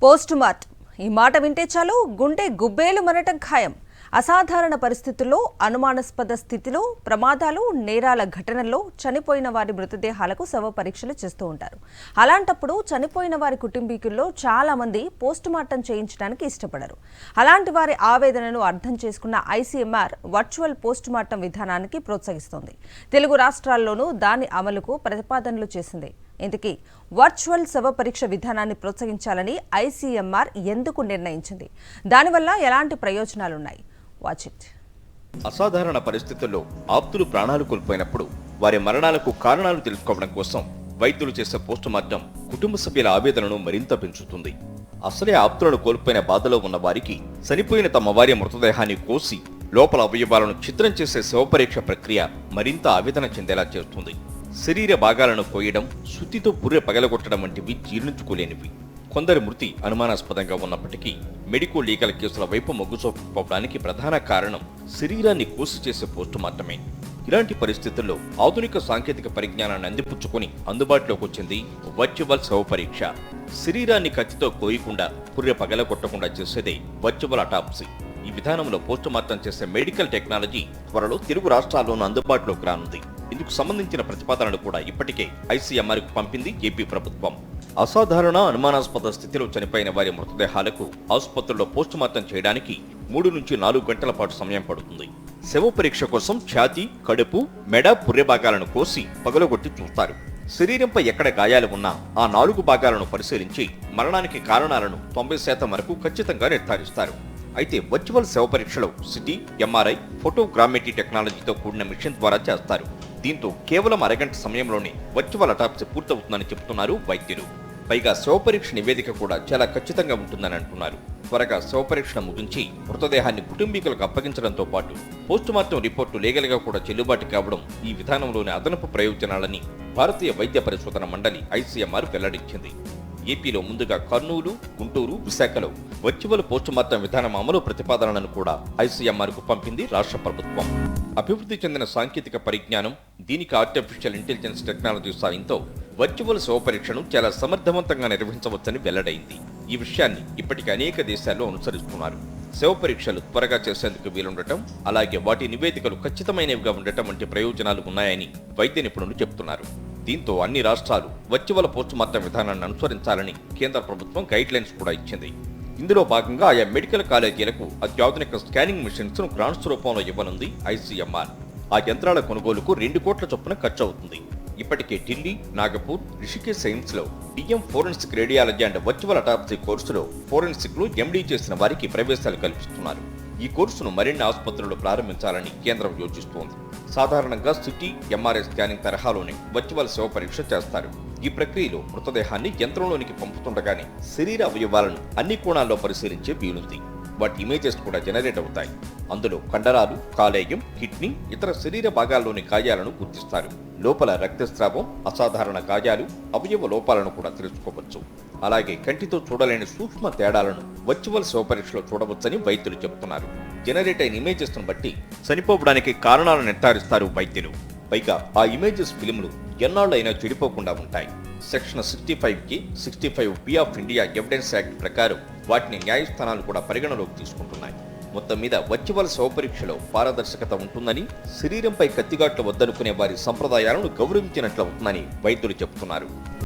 Post mortem ఈ మాట వింటే చాలు గుండె గుబ్బేలు మనటం ఖాయం. అసాధారణ పరిస్థితుల్లో, అనుమానాస్పద స్థితిలో, ప్రమాదాలు, నేరాల ఘటనల్లో చనిపోయిన వారి మృతదేహాలకు శవ పరీక్షలు చేస్తూ ఉంటారు. అలాంటప్పుడు చనిపోయిన వారి కుటుంబీకుల్లో చాలా మంది పోస్ట్ మార్టం చేయించడానికి ఇష్టపడరు. అలాంటి వారి ఆవేదనను అర్థం చేసుకున్న ఐసీఎంఆర్ వర్చువల్ పోస్ట్ మార్టం విధానానికి ప్రోత్సహిస్తోంది. తెలుగు రాష్ట్రాల్లోనూ దాని అమలుకు ప్రతిపాదనలు చేసింది. ఇందుకీ వర్చువల్ శవ పరీక్ష విధానాన్ని ప్రోత్సహించాలని ఐసీఎంఆర్ ఎందుకు నిర్ణయించింది? దానివల్ల ఎలాంటి ప్రయోజనాలున్నాయి? Watch it. అసాధారణ పరిస్థితుల్లో ఆప్తులు ప్రాణాలు కోల్పోయినప్పుడు వారి మరణాలకు కారణాలు తెలుసుకోవడం కోసం వైద్యులు చేసే పోస్ట్ మార్టం కుటుంబ సభ్యుల ఆవేదనను మరింత పెంచుతుంది. అసలే ఆప్తులను కోల్పోయిన బాధలో ఉన్న వారికి చనిపోయిన తమ వారి మృతదేహాన్ని కోసి లోపల అవయవాలను ఛిద్రం చేసే శవ పరీక్ష ప్రక్రియ మరింత ఆవేదన చెందేలా చేస్తుంది. శరీర భాగాలను కోయడం, సుత్తితో పుర్రె పగలగొట్టడం వంటివి జీర్ణించుకోలేనివి. కొందరి మృతి అనుమానాస్పదంగా ఉన్నప్పటికీ మెడికో లీగల్ కేసుల వైపు మొగ్గు చూపడానికి ప్రధాన కారణం శరీరాన్ని కోసి చేసే పోస్టు మార్టమే. ఇలాంటి పరిస్థితుల్లో ఆధునిక సాంకేతిక పరిజ్ఞానాన్ని అందిపుచ్చుకుని అందుబాటులోకి వచ్చింది వర్చువల్ శవ పరీక్ష. శరీరాన్ని కత్తితో కోయకుండా, పుర్రె పగలగొట్టకుండా చేసేదే వర్చువల్ అటాప్సీ. ఈ విధానంలో పోస్టు మార్టం చేసే మెడికల్ టెక్నాలజీ త్వరలో తెలుగు రాష్ట్రాల్లోనూ అందుబాటులోకి రానుంది. ఇందుకు సంబంధించిన ప్రతిపాదనలు కూడా ఇప్పటికే ఐసీఎంఆర్కు పంపింది ఏపీ ప్రభుత్వం. అసాధారణ, అనుమానాస్పద స్థితిలో చనిపోయిన వారి మృతదేహాలకు ఆసుపత్రుల్లో పోస్టు మార్టం చేయడానికి 3 నుంచి 4 గంటల పాటు సమయం పడుతుంది. శవ పరీక్ష కోసం ఛాతీ, కడుపు, మెడ, పుర్రె భాగాలను కోసి పగలగొట్టి చూస్తారు. శరీరంపై ఎక్కడ గాయాలు ఉన్నా ఆ 4 భాగాలను పరిశీలించి మరణానికి కారణాలను 90% వరకు ఖచ్చితంగా నిర్ధారిస్తారు. అయితే వర్చువల్ శవ పరీక్షలో సిటీ, ఎంఆర్ఐ, ఫోటోగ్రామెట్రీ టెక్నాలజీతో కూడిన మిషన్ ద్వారా చేస్తారు. దీంతో కేవలం అరగంట సమయంలోనే వర్చువల్ అటాప్సీ పూర్తవుతుందని చెబుతున్నారు వైద్యులు. పైగా శవ పరీక్ష నివేదిక కూడా చాలా ఖచ్చితంగా ఉంటుందని అంటున్నారు. త్వరగా శవ పరీక్షను ముగించి మృతదేహాన్ని కుటుంబీకులకు అప్పగించడంతో పాటు పోస్ట్ మార్టం రిపోర్టు లీగల్ గా కూడా చెల్లుబాటు కావడం ఈ విధానంలోని అదనపు ప్రయోజనాలని భారతీయ వైద్య పరిశోధన మండలి ఐసీఎంఆర్ వెల్లడించింది. ఏపీలో ముందుగా కర్నూలు, గుంటూరు, విశాఖలో వర్చువల్ పోస్ట్ మార్టం విధానం అమలు ప్రతిపాదనలను కూడా ఐసీఎంఆర్కు పంపింది రాష్ట్ర ప్రభుత్వం. అభివృద్ధి చెందిన సాంకేతిక పరిజ్ఞానం, దీనికి ఆర్టిఫిషియల్ ఇంటెలిజెన్స్ టెక్నాలజీ సాయంతో వర్చువల్ శవ పరీక్షను చాలా సమర్థవంతంగా నిర్వహించవచ్చని వెల్లడైంది. ఈ విషయాన్ని ఇప్పటికే అనేక దేశాల్లో అనుసరిస్తున్నారు. శవ పరీక్షలు త్వరగా చేసేందుకు వీలుండటం, అలాగే వాటి నివేదికలు ఖచ్చితమైనవిగా ఉండటం వంటి ప్రయోజనాలు ఉన్నాయని వైద్య నిపుణులు చెబుతున్నారు. దీంతో అన్ని రాష్ట్రాలు వర్చువల్ పోస్ట్ మార్టం విధానాన్ని అనుసరించాలని కేంద్ర ప్రభుత్వం గైడ్ లైన్స్ కూడా ఇచ్చింది. ఇందులో భాగంగా ఆయా మెడికల్ కాలేజీలకు అత్యాధునిక స్కానింగ్ మిషన్స్ ను గ్రాంట్స్ రూపంలో ఇవ్వనుంది ఐసీఎంఆర్. ఆ యంత్రాల కొనుగోలుకు 2 కోట్ల చొప్పున ఖర్చు అవుతుంది. ఇప్పటికే ఢిల్లీ, నాగపూర్, రిషికేశ్ ఎయిమ్స్ లో DM forensic radiology and virtual autopsy కోర్సులో ఫోరెన్సిక్ లో ఎండీ చేసిన వారికి ప్రవేశాలు కల్పిస్తున్నారు. ఈ కోర్సును మరిన్ని ఆసుపత్రుల్లో ప్రారంభించాలని కేంద్రం యోచిస్తోంది. సాధారణంగా సిటీ, ఎంఆర్ఐ స్కానింగ్ తరహాలోనే వర్చువల్ శవ పరీక్ష చేస్తారు. ఈ ప్రక్రియలో మృతదేహాన్ని యంత్రంలోనికి పంపుతుండగానే శరీర అవయవాలను అన్ని కోణాల్లో పరిశీలించే వీలుంది. వాటి ఇమేజెస్ కూడా జనరేట్ అవుతాయి. అందులో కండరాలు, కాలేయం, కిడ్నీ, ఇతర శరీర భాగాల్లోని గాయాలను గుర్తిస్తారు. లోపల రక్తస్రావం, అసాధారణ గాయాలు, అవయవ లోపాలను కూడా తెలుసుకోవచ్చు. అలాగే కంటితో చూడలేని సూక్ష్మ తేడాలను వర్చువల్ శవ పరీక్షలో చూడవచ్చని వైద్యులు చెబుతున్నారు. జనరేట్ అయిన ఇమేజెస్ ను బట్టి చనిపోవడానికి కారణాలను నిర్ధారిస్తారు వైద్యులు. పైగా ఆ ఇమేజెస్ ఫిల్మ్లు ఎన్నాళ్ళైనా చెడిపోకుండా ఉంటాయి. సెక్షన్ 65కి 65B of India evidence act ప్రకారం వాటిని న్యాయస్థానాలు కూడా పరిగణలోకి తీసుకుంటున్నాయి. మొత్తం మీద వర్చువల్ శవ పరీక్షలో పారదర్శకత ఉంటుందని, శరీరంపై కత్తిగాట్లు వద్దనుకునే వారి సంప్రదాయాలను గౌరవించినట్లవుతుందని వైద్యులు చెబుతున్నారు.